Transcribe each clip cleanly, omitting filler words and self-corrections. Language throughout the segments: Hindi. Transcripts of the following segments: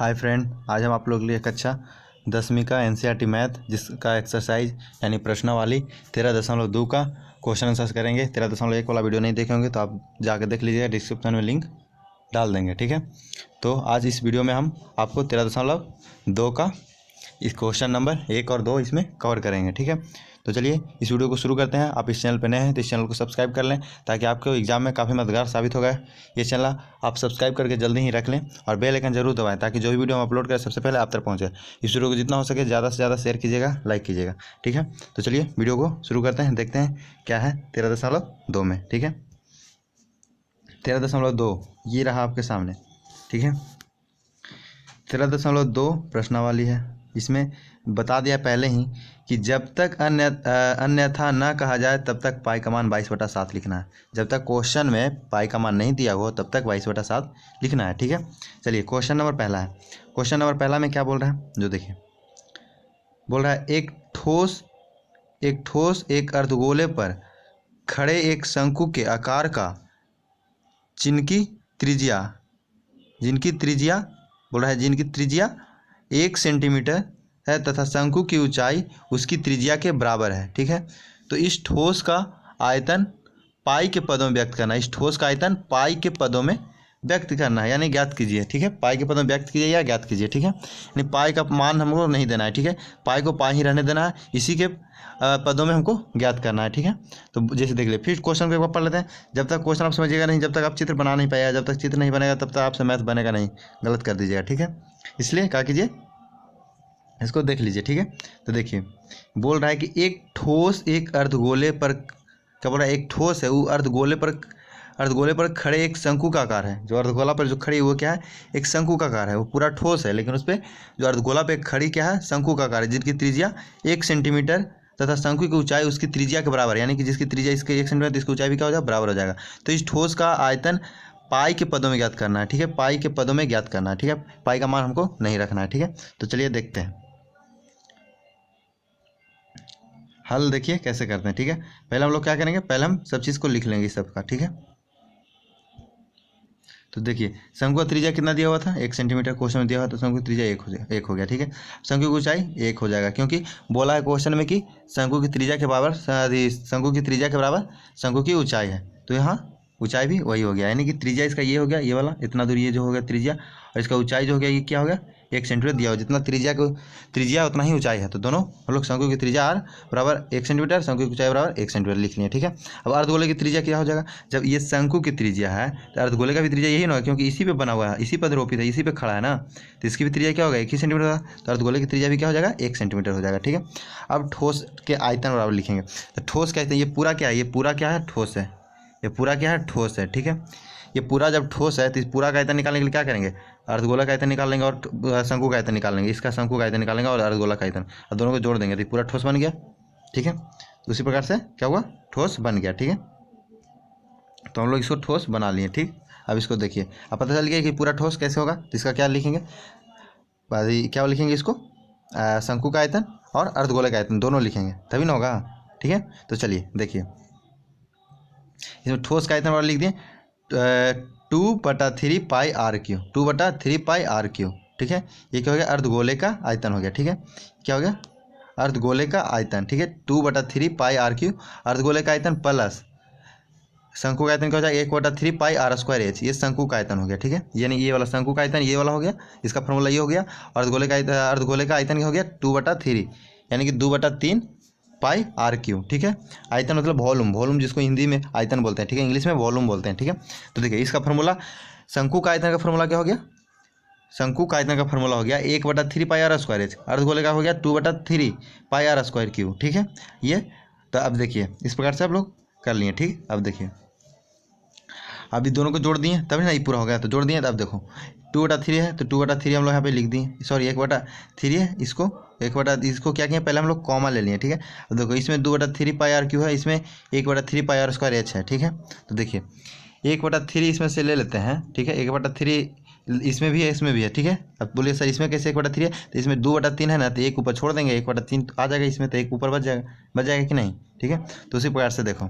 हाय फ्रेंड, आज हम आप लोग के लिए कक्षा 10वीं का एनसीईआरटी मैथ जिसका एक्सरसाइज यानी प्रश्नावली 13.2 का क्वेश्चन आंसर्स करेंगे। 13.1 वाला वीडियो नहीं देखे होंगे तो आप जाकर देख लीजिएगा, डिस्क्रिप्शन में लिंक डाल देंगे। ठीक है, तो आज इस वीडियो में हम आपको 13.2 का इस क्वेश्चन नंबर 1 और 2 इसमें कवर करेंगे। ठीक है, तो चलिए इस वीडियो को शुरू करते हैं। आप इस चैनल पर नए हैं तो इस चैनल को सब्सक्राइब कर लें ताकि आपको एग्जाम में काफ़ी मददगार साबित होगा। ये चैनल आप सब्सक्राइब करके जल्दी ही रख लें और बेल आइकन जरूर दबाएं ताकि जो भी वीडियो हम अपलोड करें सबसे पहले आप तक पहुंचे। इस वीडियो को जितना हो सके ज़्यादा से ज़्यादा शेयर कीजिएगा, लाइक कीजिएगा। ठीक है, तो चलिए वीडियो को शुरू करते हैं, देखते हैं क्या है 13.2 में। ठीक है, 13.2 ये रहा आपके सामने। ठीक है, 13.2 प्रश्नावली है। इसमें बता दिया पहले ही कि जब तक अन्यथा न कहा जाए तब तक पाई का मान 22/7 लिखना है। जब तक क्वेश्चन में पाई का मान नहीं दिया हो तब तक 22/7 लिखना है। ठीक है, चलिए क्वेश्चन नंबर पहला है। क्वेश्चन नंबर पहला में क्या बोल रहा है, जो देखिए बोल रहा है एक ठोस एक अर्धगोले पर खड़े एक शंकु के आकार का जिनकी त्रिज्या बोल रहा है जिनकी त्रिज्या 1 सेंटीमीटर है तथा शंकु की ऊंचाई उसकी त्रिज्या के बराबर है। ठीक है, तो इस ठोस का आयतन पाई के पदों में व्यक्त करना है। इस ठोस का आयतन पाई के पदों में व्यक्त करना है, यानी ज्ञात कीजिए। ठीक है, पाई के पदों में व्यक्त कीजिए या ज्ञात कीजिए। ठीक है, यानी पाई का मान हमको नहीं देना है। ठीक है, पाई को पाई ही रहने देना है, इसी के पदों में हमको ज्ञात करना है। ठीक है, तो जैसे देख ले, फिर क्वेश्चन को एक बार पढ़ लेते हैं। जब तक क्वेश्चन आप समझिएगा नहीं, जब तक आप चित्र बना नहीं पाएगा, जब तक चित्र नहीं बनेगा तब तक आपसे मैथ बनेगा नहीं, गलत कर दीजिएगा। ठीक है, इसलिए क्या कीजिए, इसको देख लीजिए। ठीक है, तो देखिए बोल रहा है कि एक ठोस एक अर्धगोले पर, क्या बोल रहा है, एक ठोस है वो अर्धगोले पर खड़े एक शंकु का आकार है। जो अर्धगोला पर जो खड़ी है वो क्या है, एक शंकु का आकार है। वो पूरा ठोस है लेकिन उस पर जो अर्धगोला पे खड़ी क्या है, शंकु का आकार है, जिनकी त्रिज्या 1 सेंटीमीटर तथा शंकु की ऊंचाई उसकी त्रिज्या के बराबर, यानी कि जिसकी त्रिज्या इसके 1 सेंटीमीटर इसकी ऊंचाई भी क्या हो जाएगा, बराबर हो जाएगा। तो इस ठोस का आयतन पाई के पदों में ज्ञात करना है। ठीक है, पाई के पदों में ज्ञात करना है। ठीक है, पाई का मान हमको नहीं रखना है। ठीक है, तो चलिए देखते हैं हल, देखिए कैसे करते हैं। ठीक है, पहले हम लोग क्या करेंगे, पहले हम सब चीज़ को लिख लेंगे इस सब का। ठीक है, तो देखिए शंकु का त्रिज्या कितना दिया हुआ था, 1 सेंटीमीटर क्वेश्चन में दिया हुआ, तो शंकु की त्रिज्या 1 हो गया। ठीक है, शंकु की ऊंचाई 1 हो जाएगा, क्योंकि बोला है क्वेश्चन में कि शंकु की त्रिज्या के बराबर शंकु की ऊंचाई है, तो यहाँ ऊंचाई भी वही हो गया, यानी कि त्रिज्या इसका ये हो गया, ये वाला इतना दूर ये जो हो गया त्रिज्या, और इसका ऊंचाई जो हो गया ये क्या हो गया, 1 सेंटीमीटर दिया हो। जितना त्रिज्या उतना ही ऊंचाई है, तो दोनों हम लोग शंकु की त्रिज्या r बराबर 1 सेंटीमीटर, शंकु की ऊंचाई बराबर 1 सेंटीमीटर लिख लिए। ठीक है, अब अर्धगोले की त्रिज्या क्या हो जाएगा, जब ये शंकु की त्रिज्या है तो अर्धगोले का भी त्रिज्या यही ना है, क्योंकि इसी पे बना हुआ है, इसी पर रोपित है, इसी पे खड़ा है ना, तो इसकी भी त्रिज्या क्या होगा, 1 ही सेंटीमीटर होगा। तो अर्धगोले की त्रिज्या भी क्या हो जाएगा, 1 सेंटीमीटर हो जाएगा। ठीक है, अब ठोस के आयतन बराबर लिखेंगे। तो ठोस का आयतन, ये पूरा क्या है, ये पूरा क्या है, ठोस है, ये पूरा क्या है, ठोस है। ठीक है, ये पूरा जब ठोस है तो इस पूरा का आयतन निकालने के लिए क्या करेंगे, अर्धगोला का आयतन निकाल लेंगे और शंकु का आयतन निकाल लेंगे। इसका शंकु का आयतन निकालेंगे और अर्धगोला का आयतन, और दोनों को जोड़ देंगे तो पूरा ठोस बन गया। ठीक है, तो उसी प्रकार से क्या हुआ, ठोस बन गया। ठीक है, तो हम लोग इसको ठोस बना लिए। ठीक, अब इसको देखिए, अब पता चल गया कि पूरा ठोस कैसे होगा, तो इसका क्या लिखेंगे, क्या लिखेंगे, इसको शंकु का आयतन और अर्धगोला का आयतन दोनों लिखेंगे, तभी ना होगा। ठीक है, तो चलिए देखिए, इसमें ठोस का आयतन वाला लिख दिए 2/3 पाई r³, 2/3 पाई r³। ठीक है, ये क्या हो गया, अर्धगोले का आयतन हो गया। ठीक है, क्या हो गया, अर्धगोले का आयतन। ठीक है, 2/3 पाई r³ अर्धगोले का आयतन प्लस शंकु का आयतन क्या हो जाएगा, 1/3 पाई r²h, ये शंकु का आयतन हो गया। ठीक है, यानी ये वाला शंकु का आयतन ये वाला हो गया, इसका फॉर्मूला ये हो गया। अर्धगोले का आयतन क्या हो गया, 2/3, यानी कि 2/3 पाई r³। ठीक है, आयतन मतलब वॉल्यूम जिसको हिंदी में आयतन बोलते हैं। ठीक है, इंग्लिश में वॉल्यूम बोलते हैं। ठीक है, तो देखिए इसका फॉर्मूला, शंकु का आयतन का फॉर्मूला क्या हो गया, शंकु का आयतन का फॉर्मूला हो गया 1/3 पाई r²h, अर्धगोले का हो गया 2/3 पाई r²³। ठीक है, ये तो अब देखिए इस प्रकार से आप लोग कर लिए। ठीक, अब देखिए अभी दोनों को जोड़ दिए तभी ना ये पूरा हो गया, तो जोड़ दिए। तो अब देखो 2/3 है तो 2/3 हम लोग यहाँ पे लिख दिए, सॉरी 1/3 है, इसको क्या किया, पहले हम लोग कॉमा ले लिए। ठीक है, अब देखो इसमें 2/3 पाई r³ है, इसमें 1/3 पाई r²h है। ठीक है, तो देखिए 1/3 इसमें से ले लेते हैं। ठीक है, 1/3 इसमें भी है, इसमें भी है। ठीक है, अब बोलिए सर इसमें कैसे 1/3 है, तो इसमें 2/3 है ना, तो 1 ऊपर छोड़ देंगे, 1/3 आ जाएगा इसमें, तो 1 ऊपर बच जाएगा कि नहीं। ठीक है, तो उसी प्रकार से देखो,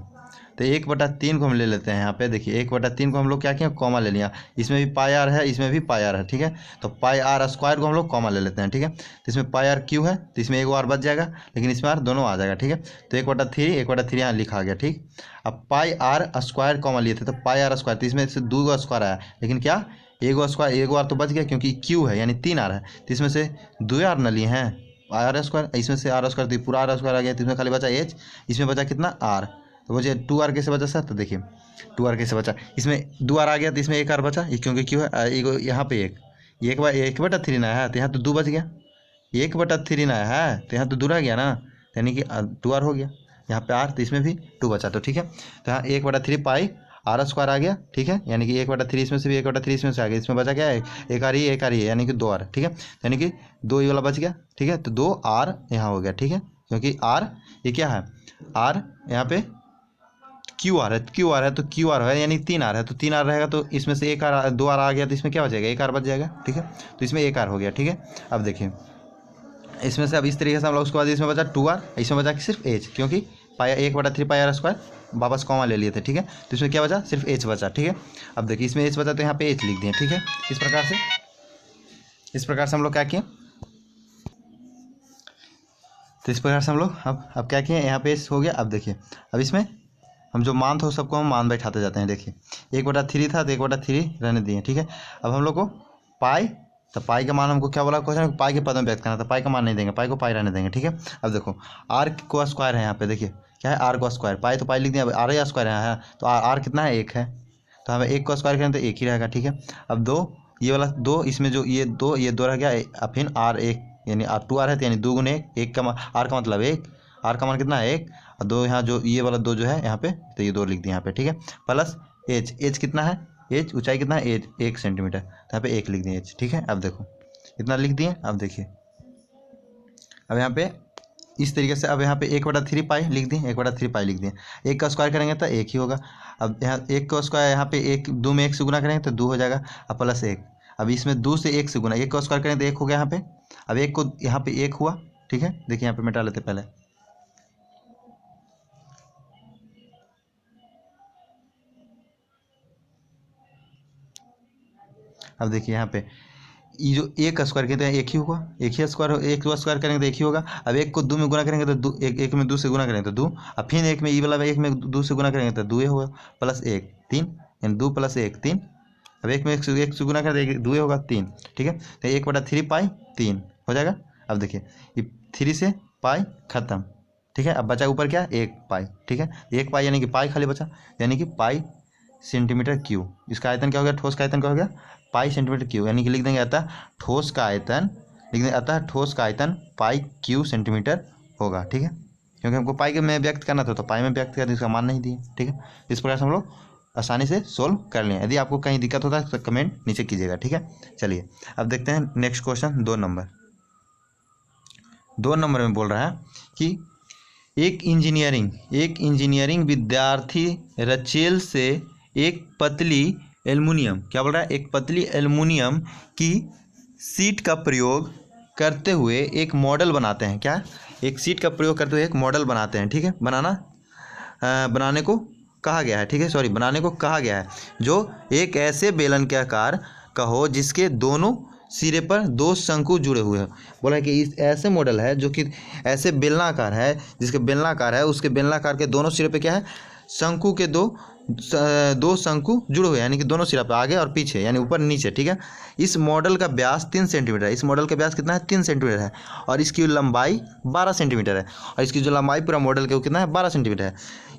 तो 1/3 को हम ले लेते हैं। यहाँ पे देखिए 1/3 को हम लोग क्या किया, कॉमा ले लिया। इसमें भी पाई आर है, इसमें भी पाई आर है, ठीक है। तो पाई आर स्क्वायर को हम लोग कॉमा ले लेते हैं, ठीक है। तो इसमें पाई आर क्यू है, तो इसमें एक आर बच जाएगा, लेकिन इसमें आर दोनों आ जाएगा, ठीक है। तो 1/3 यहाँ लिखा गया, ठीक। अब पाई आर स्क्वायर कॉमा लिए थे, तो पाई आर स्क्वायर, तो इसमें से 2 स्क्वायर आया, लेकिन क्या एगो स्क्वायर, एगो आर तो बच गया क्योंकि क्यू है यानी 3 आर है, तो इसमें से 2 आर न लिए हैं आर स्क्वायर, इसमें से आर स्क्वायर, तो पूरा आर स्क्वायर आ गया, तो इसमें खाली बचा एच, इसमें बचा कितना आर। तो बचे 2 आर कैसे बचा सर, तो देखिए 2 आर कैसे बचा, इसमें 2 आर आ गया तो इसमें 1 आर बचा, क्योंकि क्यों है एगो यहाँ पे 1/3 ना है, तो यहाँ तो 2 बच गया। 1/3 ना है तो यहाँ तो 2 रह गया ना, यानी कि 2 आर हो गया। यहाँ पे आर, तो इसमें भी 2 बचा, तो ठीक है। तो यहाँ 1/3 पाई आर स्क्वायर आ गया, ठीक है। यानी कि 1/3 इसमें से भी 1/3 इसमें से आ गया, इसमें बचा क्या है, एक आर ही है, यानी कि 2 आर, ठीक है। यानी कि 2 ये वाला बच गया, ठीक है। तो 2 आर यहाँ हो गया, ठीक है, क्योंकि आर ये क्या है, आर यहाँ पे क्यू आर है, तो क्यू आर है यानी 3 आर है, तो 3 आर रहेगा, तो इसमें से 1 आर 2 आर आ गया, तो इसमें क्या बचेगा, 1 आर बच जाएगा, ठीक है। तो इसमें 1 आर हो गया, ठीक है। अब देखिए इसमें से अब इस तरीके से हम लोग उसके बाद इसमें बचा 2 आर, इसमें बचा कि सिर्फ एच, क्योंकि पाई 1/3 पाई आर स्क्वायर वापस कॉमा ले लिए थे, ठीक है। तो इसमें क्या बचा, सिर्फ एच बचा, ठीक है। अब देखिए इसमें एच बचा, तो यहाँ पे एच लिख दिए, ठीक है। इस प्रकार से हम लोग क्या किए, तो इस प्रकार से हम लोग अब क्या किए, यहाँ पे एच हो गया। अब देखिए अब इसमें हम जो मान था उस सबको हम मान बैठाते जाते हैं। देखिए 1/3 था तो 1/3 रहने दिए, ठीक है। अब हम लोग को पाई, तो पाई का मान हमको क्या बोला क्वेश्चन, पाई के पद में व्यक्त करना था, पाई का मान नहीं देंगे, पाई को पाई रहने देंगे, ठीक है। अब देखो आर को स्क्वायर है, यहाँ पे देखिए क्या है, आर को स्क्वायर, पाई तो पाई लिख दिया, अब आर या स्क्वायर यहाँ है, तो आर कितना है, 1 है, तो हमें 1 को स्क्वायर करें तो 1 ही रहेगा, ठीक है। अब 2 ये वाला 2, इसमें जो ये 2 रह गया, अब फिर आर 1 यानी आर 2 आर है, तो यानी 2 गुने 1 का आर का मतलब 1, आर का मान कितना है 1, और 2 यहाँ जो ये वाला 2 जो है यहाँ पे, तो ये 2 लिख दिया यहाँ पे, ठीक है। प्लस एच कितना है, एच ऊंचाई कितना है, एच 1 सेंटीमीटर, तो यहाँ पे 1 लिख दिए एच, ठीक है। अब देखो इतना लिख दिए। अब देखिए अब यहाँ पे इस तरीके से, अब यहाँ पे 1/3 पाई लिख दिए, 1/3 पाई लिख दिए, 1 का स्क्वायर करेंगे तो 1 ही होगा। अब यहाँ 1 का स्क्वायर यहाँ पे 1 2 में 1 से गुना करेंगे तो 2 हो जाएगा, अब प्लस 1, अब इसमें 2 से 1 से गुना, 1 का स्क्वायर करेंगे तो 1 हो गया यहाँ पे, अब 1 को यहाँ पे 1 हुआ, ठीक है। देखिए यहाँ पे मिटा लेते पहले, अब देखिए यहाँ पे ये जो 1 का स्क्वायर कहते हैं 1 ही होगा, 1 ही स्क्वायर, 1 को स्क्वायर करेंगे तो 1 ही होगा। अब 1 को 2 में गुना करेंगे तो 2, 1 में 2 से गुना करेंगे तो 2, अब फिर 1 में, ये वाला 1 में 2 से गुना करेंगे तो 2 ही होगा, प्लस 1 3, यानी 2 + 1 3, अब 1 में 1 से गुना करें तो 2 ही होगा 3, ठीक है। तो 1/3 पाई 3 हो जाएगा। अब देखिए ये 3 से पाई खत्म, ठीक है। अब बचा ऊपर क्या, 1 पाई, ठीक है। 1 पाई यानी कि पाई खाली बचा, यानी कि पाई सेंटीमीटर क्यूब। इसका आयतन क्या हो गया, ठोस का आयतन क्या हो गया, पाई सेंटीमीटर क्यूब, यानी कि लिख देंगे अतः ठोस का आयतन, लिख देंगे अतः ठोस का आयतन पाई क्यू सेंटीमीटर होगा, ठीक है। क्योंकि हमको पाई के में व्यक्त करना था, तो पाई में व्यक्त कर, इसका मान नहीं दिए, ठीक है। इस प्रकार से हम लोग आसानी से सोल्व कर लें। यदि आपको कहीं दिक्कत होता है तो कमेंट नीचे कीजिएगा, ठीक है। चलिए अब देखते हैं नेक्स्ट क्वेश्चन, 2 नंबर में बोल रहा है कि एक इंजीनियरिंग विद्यार्थी रचेल से एक पतली एल्युमिनियम, क्या बोल रहा है, एक पतली एल्युमिनियम की शीट का प्रयोग करते हुए एक मॉडल बनाते हैं, क्या, एक शीट का प्रयोग करते हुए एक मॉडल बनाते हैं, ठीक है। बनाने को कहा गया है, ठीक है, सॉरी बनाने को कहा गया है, जो एक ऐसे बेलन के आकार का हो जिसके दोनों सिरे पर 2 शंकु जुड़े हुए हैं। बोला है कि इस ऐसे मॉडल है जो कि ऐसे बेलनाकार है, जिसके बेलनाकार है, उसके बेलनाकार के दोनों सिरे पे क्या है, शंकु के दो शंकु जुड़े हुए, यानी कि दोनों सिरा पे आगे और पीछे, यानी ऊपर नीचे, ठीक है। इस मॉडल का व्यास 3 सेंटीमीटर है, इस मॉडल का व्यास कितना है, 3 सेंटीमीटर है, और इसकी लंबाई 12 सेंटीमीटर है, और इसकी जो लंबाई पूरा मॉडल के वो कितना है, 12 सेंटीमीटर है।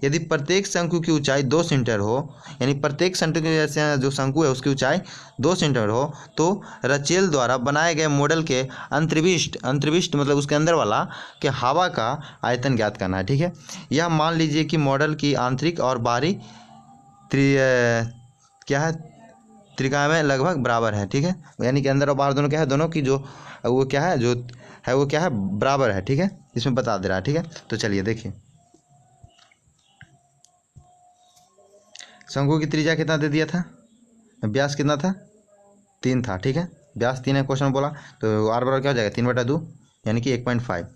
यदि प्रत्येक शंकु की ऊंचाई 2 सेंटीमीटर हो, यानी प्रत्येक शंकु के जैसे जो शंकु है उसकी ऊंचाई 2 सेंटीमीटर हो, तो रचेल द्वारा बनाए गए मॉडल के अंतर्विष्ट मतलब उसके अंदर वाला के हवा का आयतन ज्ञात करना है, ठीक है। यह मान लीजिए कि मॉडल की आंतरिक और बाहरी क्या है, त्रिज्या में लगभग बराबर है, ठीक है। यानी कि अंदर और बाहर दोनों क्या है, दोनों की जो वो क्या है, जो है वो क्या है, बराबर है, ठीक है। इसमें बता दे रहा है, ठीक है। तो चलिए देखिए शंकु की त्रिज्या कितना दे दिया था, व्यास कितना था, 3 था, ठीक है। व्यास 3 है क्वेश्चन बोला, तो आर बराबर क्या हो जाएगा, 3/2 यानी कि 1.5,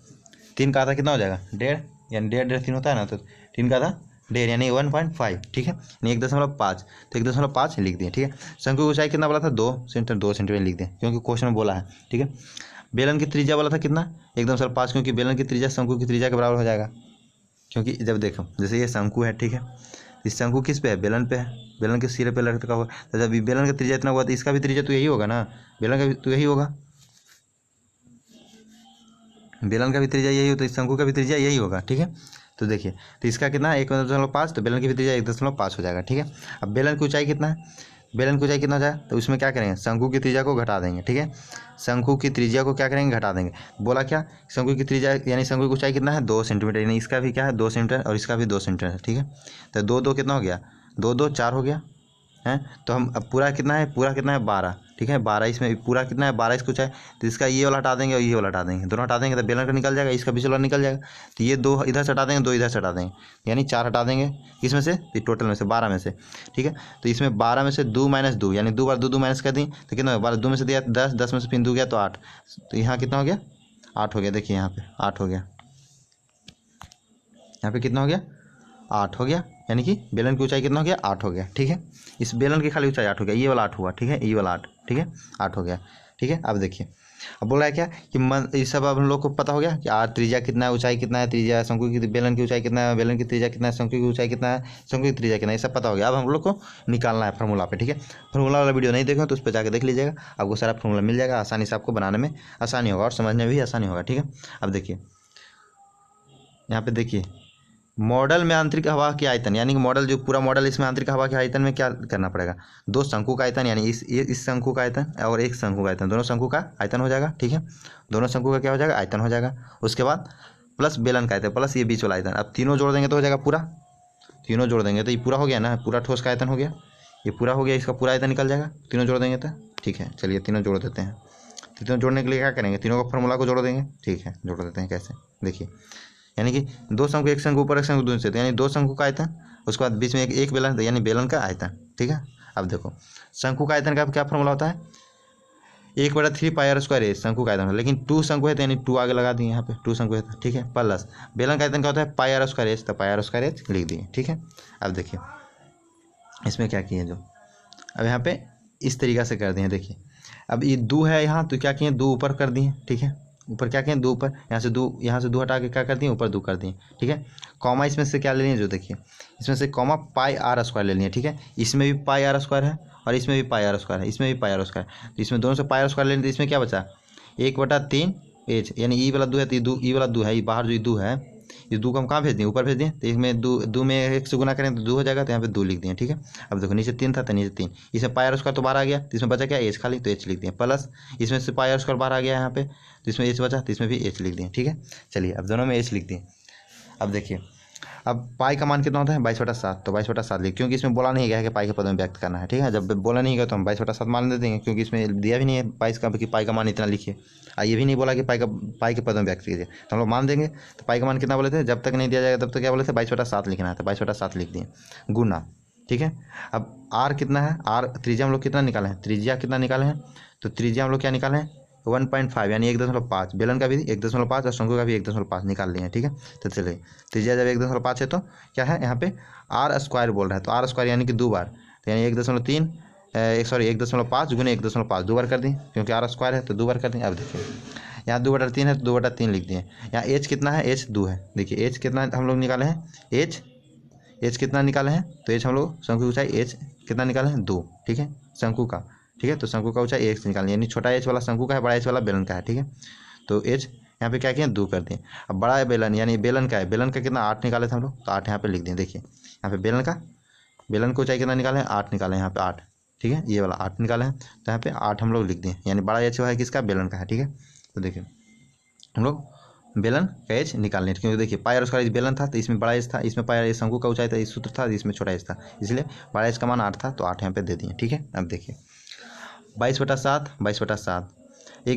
3 का आधा कितना हो जाएगा, 1.5, यानी 1.5 3 होता है ना, तो 3 का आधा डेढ़ यानी 1.5, ठीक है, यानी 1.5, तो 1.5 लिख दिए, ठीक है। शंकु की ऊंचाई कितना बोला था, 2 सेंटीमीटर लिख दिए क्योंकि क्वेश्चन में बोला है, ठीक है। बेलन की त्रिज्या बोला था कितना, 1.5, क्योंकि बेलन की त्रिज्या शंकु की त्रिज्या के बराबर हो जाएगा, क्योंकि जब देखो जैसे ये शंकु है, ठीक है, इस शंकु किस पे है, बेलन पे है, बेलन के सिरे पे लटका हुआ, तो जब बेलन का त्रिज्या इतना हुआ तो इसका भी त्रिज्या तो यही होगा ना, बेलन का भी तो यही होगा, बेलन का भी त्रिज्या यही हो तो इस शंकु का भी त्रिज्या यही होगा, ठीक है। तो देखिए, तो इसका कितना है 1.5, तो बेलन की भी त्रिज्या 1.5 हो जाएगा, ठीक है। अब बेलन की ऊंचाई कितना है, बेलन की ऊंचाई कितना हो जाएगा, तो उसमें क्या करेंगे, शंकु की त्रिज्या को घटा देंगे, ठीक है, शंकु की त्रिज्या को क्या करेंगे, घटा देंगे। बोला क्या, शंकु की त्रिज्या यानी शंकु की ऊंचाई कितना है, 2 सेंटीमीटर, यानी इसका भी क्या है 2 सेंटीमीटर और इसका भी 2 सेंटीमीटर है, ठीक है। तो 2 कितना हो गया, 2 4 हो गया है। तो हम अब पूरा कितना है, 12, ठीक है, 12, इसमें पूरा कितना है 12 इसको चाहे, तो इसका ये वाला हटा देंगे और ये वाला हटा देंगे, दोनों हटा देंगे तो बेलन का निकल जाएगा, इसका बीच वाला निकल जाएगा। तो ये 2 इधर से हटा देंगे, 2 इधर से हटा देंगे, यानी 4 हटा देंगे, किसमें से, टोटल में से 12 में से, ठीक है। तो इसमें 12 में से 2 - 2 यानी 2 बार 2 माइनस कर दी, तो कितना 12, 2 में से दिया 10, 10 में से फिर 2 गया तो 8, तो यहाँ कितना हो गया, 8 हो गया। देखिए यहाँ पे 8 हो गया, यहाँ पे कितना हो गया, 8 हो गया, यानी कि बेलन की ऊंचाई कितना हो गया, 8 हो गया, ठीक है। इस बेलन की खाली ऊंचाई 8 हो गया, ये वाला 8 हुआ, ठीक है, ये वाला 8, ठीक है, 8 हो गया, ठीक है। अब देखिए, अब बोला है क्या कि ये सब अब हम लोग को पता हो गया कि आर त्रिज्या कितना है, ऊंचाई कितना है, त्रिज्या शंकु की, बेलन की ऊंचाई कितना है, बेलन की त्रिज्या कितना है, शंकु की ऊंचाई कितना है, शंकु की त्रिज्या कितना है, ये सब पता हो गया। अब हम लोग को निकालना है फार्मूला पे, ठीक है। फार्मूला वाला वीडियो नहीं देखो तो उस पर जाकर देख लीजिएगा, आपको सारा फार्मूला मिल जाएगा, आसानी से आपको बनाने में आसानी होगा और समझने में भी आसानी होगा, ठीक है। अब देखिए यहाँ पे देखिए, मॉडल में आंतरिक हवा के आयतन, यानी कि मॉडल जो पूरा मॉडल, इसमें आंतरिक हवा के आयतन में क्या करना पड़ेगा, 2 शंकु का आयतन, यानी इस शंकु का आयतन और एक शंकु का आयतन, दोनों शंकु का आयतन हो जाएगा, ठीक है, दोनों शंकु का क्या हो जाएगा, आयतन हो जाएगा। उसके बाद प्लस बेलन का आयतन प्लस ये बीच वाला आयतन, अब तीनों जोड़ देंगे तो हो जाएगा पूरा, तीनों जोड़ देंगे तो ये पूरा हो गया ना, पूरा ठोस का आयतन हो गया, ये पूरा हो गया, इसका पूरा आयतन निकल जाएगा, तीनों जोड़ देंगे तो, ठीक है। चलिए तीनों जोड़ देते हैं, तीनों जोड़ने के लिए क्या करेंगे, तीनों का फार्मूला को जोड़ देंगे, ठीक है, जोड़ देते हैं कैसे, देखिए, यानी कि 2 शंकु, एक शंकु ऊपर एक शंकु दूर से, तो यानी 2 शंकु का आयतन, उसके बाद बीच में एक बेलन, यानी बेलन का आयतन, ठीक है। अब देखो शंकु का आयतन का क्या फॉर्मूला होता है, 1/3 पाई आर स्क्वायर एच शंकु का आयतन, लेकिन 2 शंकु है तो यानी 2 आगे लगा दिए, यहाँ पे 2 शंकु है, ठीक है, प्लस बेलन का आयतन क्या होता है, पाई आर स्क्वायर एच, तो पाई आर स्क्वायर एच लिख दिए, ठीक है। अब देखिए इसमें क्या किए जो, अब यहाँ पे इस तरीक़ा से कर दिए, देखिए अब ये 2 है यहाँ, तो क्या किए 2 ऊपर कर दिए, ठीक है, ऊपर क्या किए 2 ऊपर, यहाँ से 2 हटा के क्या कर दिए, ऊपर 2 कर दिए, ठीक है। कॉमा इसमें से क्या ले लिए, जो देखिए इसमें से कॉमा पाई आर स्क्वायर ले लिए, ठीक है, इसमें भी पाई आर स्क्वायर है और इसमें भी पाई आर स्क्वायर है, इसमें भी पाई आर स्क्वायर, तो इसमें दोनों से पाई आर स्क्वायर ले लिए, तो इसमें क्या बचा 1/3 एच, यानी ई वाला 2 है, तो ई वाला 2 है, ये बाहर जो 2 है, इस 2 को हम कहाँ भेज दिए, ऊपर भेज दिए, तो इसमें 2 में 1 से गुना करें तो 2 हो जाएगा, तो यहाँ पे 2 लिख दिए, ठीक है। अब देखो नीचे 3 था तो नीचे 3, इसमें पाई आर स्क्वायर तो बाहर आ गया, तो इसमें बचा क्या एच खाली, तो एच लिख दिए, प्लस इसमें से पाई आर स्क्वायर बाहर आ गया यहाँ पे, तो इसमें एच बचा, तो इसमें भी एच लिख दिए, ठीक है। चलिए अब दोनों में एच लिख दिए। अब देखिए, अब पाई का मान कितना होता है 22/7, तो 22/7 लिख, क्योंकि इसमें बोला नहीं गया है कि पाई के पद में व्यक्त करना है, ठीक है। जब बोला नहीं गया तो हम 22/7 मान दे देंगे, क्योंकि इसमें दिया भी नहीं है 22 का कि पाई का मान इतना लिखिए, ये भी नहीं बोला कि पाई के पद में व्यक्त कीजिए, तो हम लोग मान देंगे। तो पाई का मान कितना बोले थे, जब तक नहीं दिया जाएगा तब तक क्या बोले थे 22/7 लिखना है, तो 22/7 लिख दिए, गुना, ठीक है। अब आर कितना है, आर त्रिज्या हम लोग कितना निकाले हैं, त्रिज्या कितना निकाले हैं, तो त्रिज्या हम लोग क्या निकाले हैं 1.5, यानी 1.5, बेलन का भी 1.5 और शंकु का भी 1.5 निकाल लिए हैं, ठीक है। तो चलिए त्रिज्या जब 1.5 है तो क्या है यहाँ पे आर स्क्वायर बोल रहा है, तो आर स्क्वायर यानी कि 2 बार, तो यानी 1.5 गुने 1.5 2 बार कर दी, क्योंकि आर स्क्वायर है तो 2 बार कर दी। अब देखिए यहाँ 2/3 है तो 2/3 लिख दिए, यहाँ एच कितना है, एच 2 है, देखिए एच कितना हम लोग निकाले हैं, एच कितना निकाले हैं, तो एच हम लोग शंकु की ऊंचाई एच कितना निकाले हैं 2, ठीक है, शंकु का, ठीक है। तो शंकु का ऊंचाई 1 से निकालनी, यानी छोटा एच वाला शंकु का है, बड़ा एच वाला बेलन का है, ठीक है। तो एच यहाँ पे क्या किए 2 कर दिए। अब बड़ा है बेलन, यानी बेलन का है, बेलन का कितना 8 निकाले थे हम लोग, तो 8 यहाँ पे लिख दिए। देखिए यहाँ पे बेलन को ऊंचाई कितना निकाले हैं 8 निकाले हैं, यहाँ पे 8, ठीक है, ये वाला 8 निकाले हैं, तो यहाँ पे 8 हम लोग लिख दिए, यानी बड़ा एच है किसका, बेलन का है, ठीक है। तो देखिए हम लोग बेलन का एच निकालने, क्योंकि देखिए पाई आर स्क्वायर बेलन था तो इसमें बड़ा एच था, इसमें पाई आर शंकु का ऊंचाई था, इस सूत्र था, इसमें छोटा एच था, इसलिए बड़ा एच का मान 8 था, तो 8 यहाँ पे दे दिए, ठीक है। अब देखिए 22/7 1.5 है,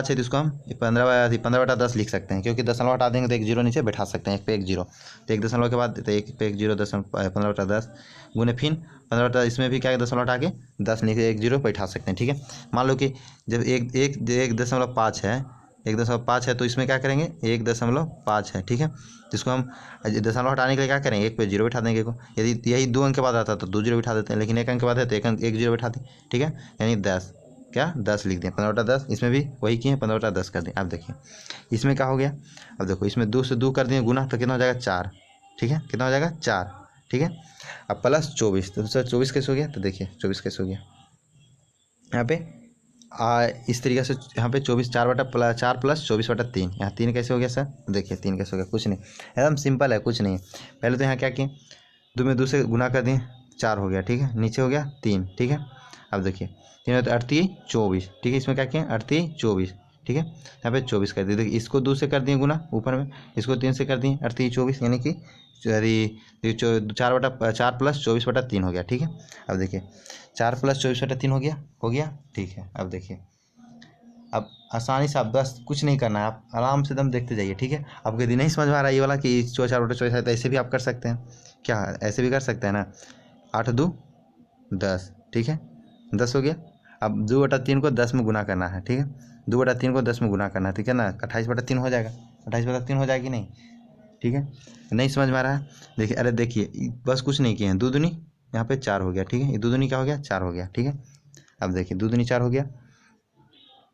तो इसको हम 15/10 लिख सकते हैं, क्योंकि दशमलव हटा देंगे तो 1 जीरो नीचे बैठा सकते हैं, 1 पे 1 जीरो, तो 1 दशमलव के बाद तो 1 पे 1 जीरो 15/10 गुने फिर 15/10, इसमें भी क्या है दशमलव हटा के 10 नीचे 1 जीरो बैठा सकते हैं, ठीक है। मान लो कि जब 1.5 है 1.5 है तो इसमें क्या करेंगे 1.5 है, ठीक है। जिसको हम दशमलव हटाने के लिए क्या करेंगे, एक पे जीरो बिठा देंगे को। यदि यही 2 अंक के बाद आता तो 2 जीरो बिठा देते हैं, लेकिन 1 अंक के बाद है तो एक जीरो बिठा दें, ठीक है। यानी 10 क्या 10 लिख दें, 15/10। इसमें भी वही किए 15/10 कर दें। अब देखिए इसमें क्या हो गया, अब देखो इसमें 2 से 2 कर दिए गुना तो कितना हो जाएगा 4, ठीक है। कितना हो जाएगा 4, ठीक है। अब प्लस 24, तो सर 24 कैसे हो गया, तो देखिए 24 कैसे हो गया यहाँ पे इस तरीके से। यहाँ पे 24 4 प्लस 24/3, यहाँ 3 कैसे हो गया सर, देखिए 3 कैसे हो गया, कुछ नहीं, एकदम सिंपल है, कुछ नहीं है। पहले तो यहाँ क्या किए, 2 में 2 से गुना कर दिए 4 हो गया, ठीक है। नीचे हो गया 3, ठीक है। अब देखिए 3 तो 38 24, ठीक है। इसमें क्या किए 38 24, ठीक है। यहाँ पे 24 कर दिए, देखिए इसको 2 से कर दिए गुना ऊपर में, इसको 3 से कर दिए 38 24, यानी कि 4 प्लस 24/3 हो गया, ठीक है। अब देखिए 4 प्लस 24/3 हो गया, ठीक है। अब देखिए अब आसानी से आप बस कुछ नहीं करना है, आप आराम से दम देखते जाइए, ठीक है। आपको यदि नहीं समझ में आ रहा है ये वाला कि 4/4 है तो ऐसे भी आप कर सकते हैं, क्या ऐसे भी कर सकते हैं ना। 8 2 10, ठीक है, 10 हो गया। अब 2/3 को 10 में गुना करना है, ठीक है। 2/3 को 10 में गुना करना है, ठीक है ना। 28/3 हो जाएगा, 28/3 हो जाएगी नहीं, ठीक है। नहीं समझ में आ रहा है, देखिए अरे देखिए बस कुछ नहीं किए हैं, 2 दूनी यहाँ पे 4 हो गया, ठीक है। ये 2 दूनी क्या हो गया 4 हो गया, ठीक है। अब देखिए 2 दूनी 4 हो गया।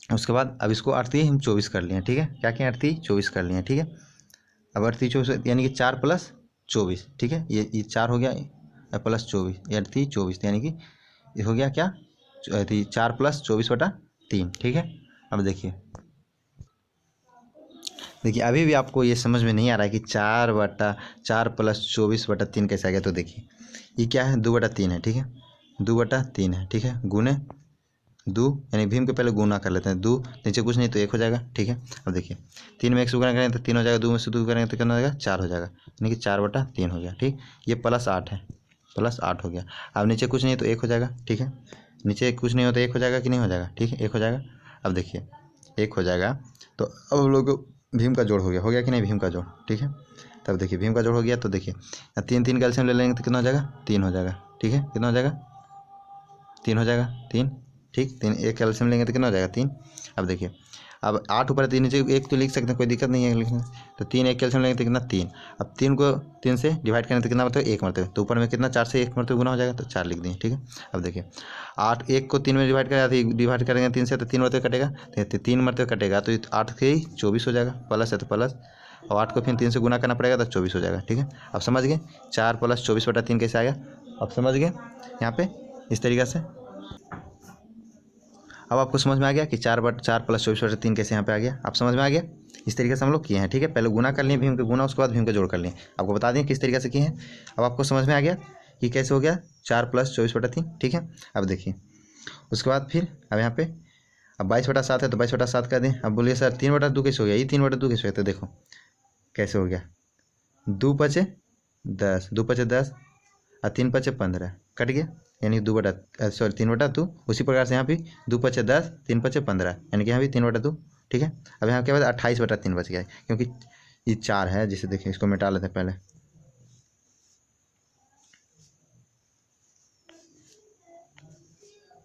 उसके बाद अब इसको 38 हम 24 कर लिए, ठीक है। क्या किए 38 24 कर लिए, ठीक है। अब 38 24 यानी कि 4 प्लस 24, ठीक है। ये 4 हो गया प्लस 24, ये 38 24 यानी कि ये हो गया क्या 4 प्लस 24/3, ठीक है। अब देखिए अभी भी आपको ये समझ में नहीं आ रहा है कि 4 प्लस 24/3 कैसे आ गया, तो देखिए ये क्या है 2/3 है, ठीक है। 2/3 है, ठीक है। गुने 2 यानी भीम के पहले गुना कर लेते हैं, 2 नीचे कुछ नहीं तो 1 हो जाएगा, ठीक है। अब देखिए 3 में 1 से गुना करेंगे तो 3 हो जाएगा, 2 में से 2 करेंगे तो कितना हो जाएगा 4 हो जाएगा, यानी कि 4/3 हो गया, ठीक। ये +8 है, +8 हो गया। अब नीचे कुछ नहीं तो 1 हो जाएगा, ठीक है। नीचे कुछ नहीं हो तो 1 हो जाएगा कि नहीं हो जाएगा, ठीक है 1 हो जाएगा। अब देखिए 1 हो जाएगा तो अब हम लोग भीम का जोड़ हो गया कि नहीं, भीम का जोड़, ठीक है। तब देखिए भीम का जोड़ हो गया तो देखिए 3 कैल्शियम ले लेंगे तो कितना हो जाएगा 3 हो जाएगा, ठीक है। कितना हो जाएगा 3 हो जाएगा, 3, ठीक। 3 एक कैल्शियम लेंगे तो कितना हो जाएगा 3। अब देखिए अब 8 ऊपर 3 नीचे 1 तो लिख सकते हैं, कोई दिक्कत नहीं है लिखने, तो 3 एक कैल्शियम लेंगे तो कितना 3। अब 3 को 3 से डिवाइड करेंगे तो कितना मतलब 1 मरतबे, तो ऊपर में कितना 4 से 1 मरतबे गुना हो जाएगा तो 4 लिख दिए, ठीक है। अब देखिए 8 1 को 3 में डिवाइड करेंगे 3 से तो 3 मरतबे कटेगा, तो 3 मरतबे कटेगा तो 8 के 24 हो जाएगा, प्लस है तो प्लस, और 8 को फिर 3 से गुना करना पड़ेगा तो 24 हो जाएगा, ठीक है। अब समझ गए 4 प्लस 24/3 कैसे आएगा, अब समझ गए यहाँ पे इस तरीक़े से। अब आपको समझ में आ गया कि 4 प्लस 24/3 कैसे यहाँ पे आ गया, आप समझ में आ गया। इस तरीके से हम लोग किए हैं, ठीक है। पहले गुना कर लिए भीम के गुना, उसके बाद भीम का जोड़ कर लिए, आपको बता दें किस तरीके से किए हैं। अब आपको समझ में आ गया कि कैसे हो गया 4 प्लस 24/3, ठीक है। अब देखिए उसके बाद फिर अब यहाँ पे अब 22/7 है तो 22/7 कर दें। अब बोलिए सर 3/2 कैसे हो गया, ये 3/2 कैसे हो गया, तो देखो कैसे हो गया 2 × 10, 2 × 10 और 3 × 15 कट गया, यानी 3/2। उसी प्रकार से यहाँ भी 2 × 10 3 × 15 यानी कि यहाँ भी 3/2, ठीक है। अब यहाँ क्या बचा 28/3 बच गया, क्योंकि ये 4 है, जिसे देखिए इसको मिटा लेते हैं पहले,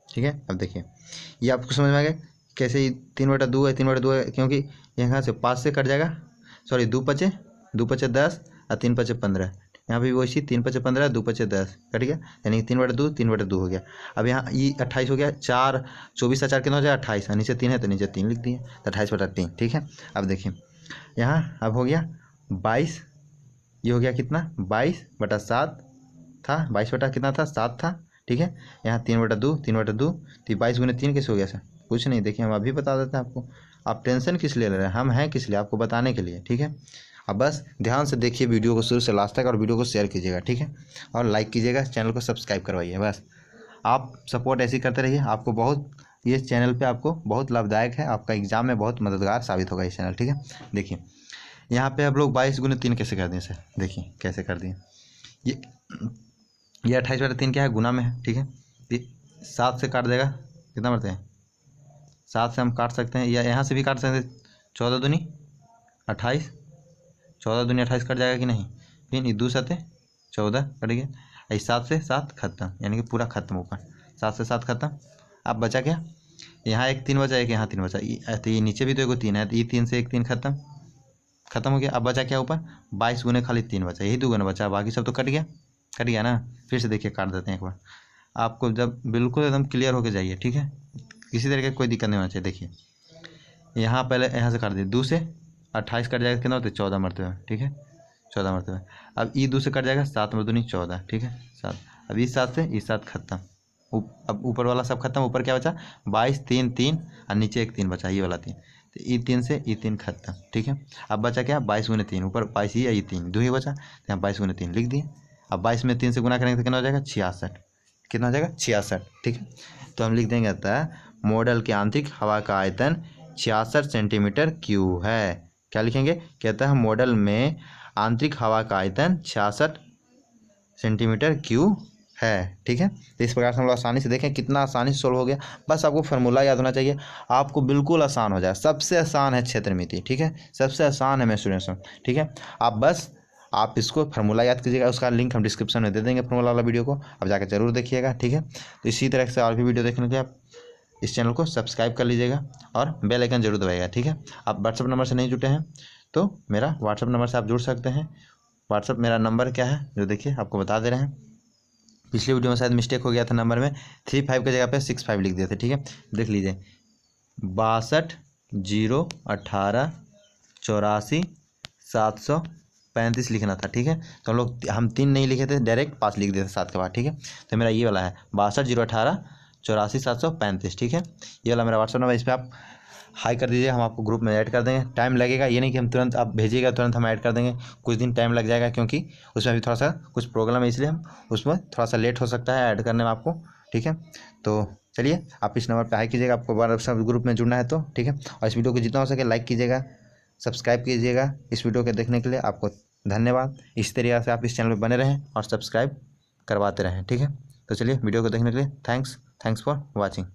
ठीक है। अब देखिए ये आपको समझ में आ गया कैसे ये 3/2 है, 3/2 है, क्योंकि यहाँ से 5 से कट जाएगा, सॉरी 2 × 10 और 3 × 15, यहाँ पे वैसी 3 × 15 2 × 10 कट गया, यानी 3/2 3/2 हो गया। अब यहाँ ये 28 हो गया, 4 24 से 4 कितना हो जाएगा 28, और नीचे 3 है तो नीचे 3 लिख दिए तो 28/3, ठीक है। अब देखिए यहाँ अब हो गया 22, ये हो गया कितना 22/7 था, 22 कितना था 7 था, ठीक है। यहाँ 3/2 3/2 तो 22 × 3 कैसे हो गया सर, कुछ नहीं, देखिए हम अभी बता देते हैं आपको, आप टेंशन किस लिए ले रहे हैं, हम हैं किस लिए, आपको बताने के लिए, ठीक है। अब बस ध्यान से देखिए वीडियो को शुरू से लास्ट तक, और वीडियो को शेयर कीजिएगा, ठीक है, और लाइक कीजिएगा, चैनल को सब्सक्राइब करवाइए। बस आप सपोर्ट ऐसी करते रहिए, आपको बहुत ये चैनल पे आपको बहुत लाभदायक है, आपका एग्जाम में बहुत मददगार साबित होगा ये चैनल, ठीक है। देखिए यहाँ पे आप लोग 22 × 3 कैसे कर दिए सर, देखिए कैसे कर दिए, ये 28/3 क्या है गुना में है, ठीक है। ये 7 से काट देगा कितना मरते हैं 7 से हम काट सकते हैं, या यहाँ से भी काट सकते हैं, 14 दूनी 28, 14 दूनी 28 कट जाएगा कि नहीं, फिर ये 2 7 14 कट गया, 7 से 7 खत्म, यानी कि पूरा खत्म ऊपर, 7 से 7 खत्म। अब बचा क्या यहाँ एक 3 बचा, एक यहाँ 3 बचा, तो ये नीचे भी तो एक 3 है, तो ये 3 से एक 3 खत्म हो गया। अब बचा क्या ऊपर, 22 गुने खाली 3 बचा, यही 2 गुना बचा, बाकी सब तो कट गया ना। फिर से देखिए काट देते हैं एक बार, आपको जब बिल्कुल एकदम क्लियर होके जाइए, ठीक है, किसी तरह का कोई दिक्कत नहीं होना चाहिए। देखिए यहाँ पहले यहाँ से काट दिए, 2 से 28 कट जाएगा, कितना होता है 14 मरतबे, ठीक है 14 मरतबे। अब ई 2 से कट जाएगा, 7 में 2 नहीं 14, ठीक है 7। अब इस 7 से इस 7 खत्म, अब ऊपर वाला सब खत्म। ऊपर क्या बचा, 22 3 3 और नीचे एक 3 बचा, ये वाला 3, तो ई 3 से ई 3 खत्म, ठीक है। अब बचा क्या, 22 गुने 3, ऊपर 22 ही है, ये 3 2 ही बचा, तो यहाँ 22 गुने 3 लिख दिए। अब 22 में 3 से गुना करेंगे तो कितना हो जाएगा 66, कितना हो जाएगा 66, ठीक है। तो हम लिख देंगे आता है मॉडल के आंतरिक हवा का आयतन 66 सेंटीमीटर क्यूब है। क्या लिखेंगे, कहता है मॉडल में आंतरिक हवा का आयतन 66 सेंटीमीटर क्यूब है, ठीक है। तो इस प्रकार से हम लोग आसानी से देखें, कितना आसानी से सोल्व हो गया। बस आपको फार्मूला याद होना चाहिए, आपको बिल्कुल आसान हो जाए। सबसे आसान है क्षेत्रमिति, ठीक है, सबसे आसान है मेंसुरेशन, ठीक है। आप इसको फार्मूला याद कीजिएगा, उसका लिंक हम डिस्क्रिप्शन में दे देंगे, फार्मूला वाला वीडियो को आप जाकर जरूर देखिएगा, ठीक है। तो इसी तरह से और भी वीडियो देखने के लिए आप इस चैनल को सब्सक्राइब कर लीजिएगा और बेल आइकन जरूर दबाइएगा, ठीक है। आप व्हाट्सअप नंबर से नहीं जुटे हैं तो मेरा व्हाट्सअप नंबर से आप जुड़ सकते हैं। व्हाट्सअप मेरा नंबर क्या है जो देखिए आपको बता दे रहे हैं। पिछले वीडियो में शायद मिस्टेक हो गया था, नंबर में 35 की जगह पे 65 लिख दिए थे, ठीक है। देख लीजिए 62 0 18 84 735 लिखना था, ठीक है। तो हम 3 नहीं लिखे थे, डायरेक्ट 5 लिख दिए थे 7 के बाद, ठीक है। तो मेरा ये वाला है 62 0 18 84 735, ठीक है। ये वाला मेरा व्हाट्सअप नंबर, इस पर आप हाई कर दीजिए, हम आपको ग्रुप में ऐड कर देंगे। टाइम लगेगा, ये नहीं कि हम तुरंत आप भेजिएगा तुरंत हम ऐड कर देंगे, कुछ दिन टाइम लग जाएगा, क्योंकि उसमें अभी थोड़ा सा कुछ प्रॉब्लम है, इसलिए हम उसमें थोड़ा सा लेट हो सकता है ऐड करने में आपको, ठीक है। तो चलिए आप इस नंबर पर हाई कीजिएगा, आपको व्हाट्सएप ग्रुप में जुड़ना है तो, ठीक है। और इस वीडियो को जितना हो सके लाइक कीजिएगा, सब्सक्राइब कीजिएगा। इस वीडियो के देखने के लिए आपको धन्यवाद। इस तरीके से आप इस चैनल पर बने रहें और सब्सक्राइब करवाते रहें, ठीक है। तो चलिए वीडियो को देखने के लिए थैंक्स फॉर वॉचिंग।